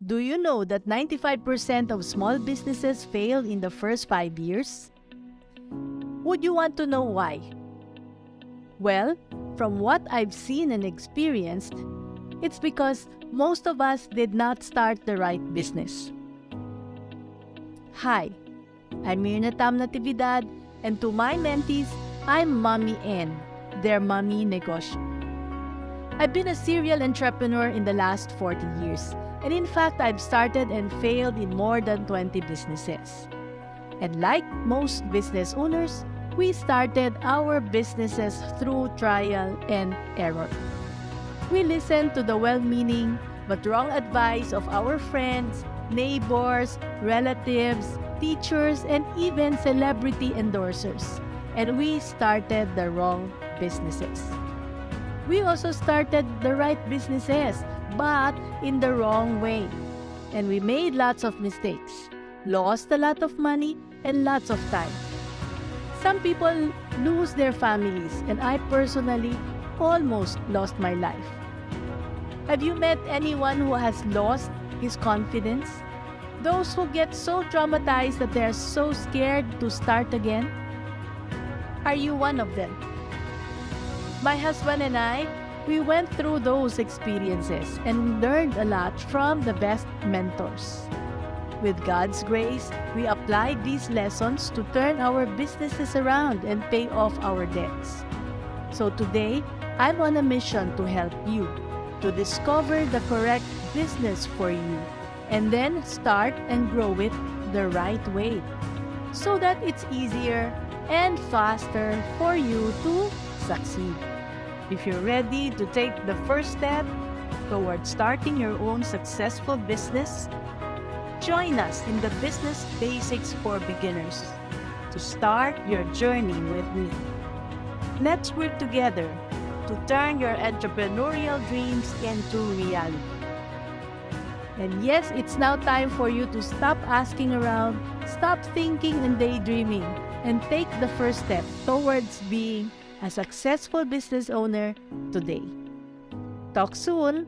Do you know that 95% of small businesses fail in the first 5 years? Would you want to know why? Well, from what I've seen and experienced, it's because most of us did not start the right business. Hi, I'm Myrna Tam-Natividad, and to my mentees, I'm Mommy N, their Mommy Negosyo. I've been a serial entrepreneur in the last 40 years, and in fact, I've started and failed in more than 20 businesses. And like most business owners, we started our businesses through trial and error. We listened to the well-meaning but wrong advice of our friends, neighbors, relatives, teachers, and even celebrity endorsers. And we started the wrong businesses. We also started the right businesses, but in the wrong way. And we made lots of mistakes, lost a lot of money, and lots of time. Some people lose their families, and I personally almost lost my life. Have you met anyone who has lost his confidence? Those who get so traumatized that they are so scared to start again? Are you one of them? My husband and I, we went through those experiences and learned a lot from the best mentors. With God's grace, we applied these lessons to turn our businesses around and pay off our debts. So today, I'm on a mission to help you to discover the correct business for you and then start and grow it the right way so that it's easier and faster for you to succeed. If you're ready to take the first step toward starting your own successful business, join us in the Business Basics for Beginners to start your journey with me. Let's work together to turn your entrepreneurial dreams into reality. And yes, it's now time for you to stop asking around, stop thinking and daydreaming, and take the first step towards being a successful business owner today. Talk soon!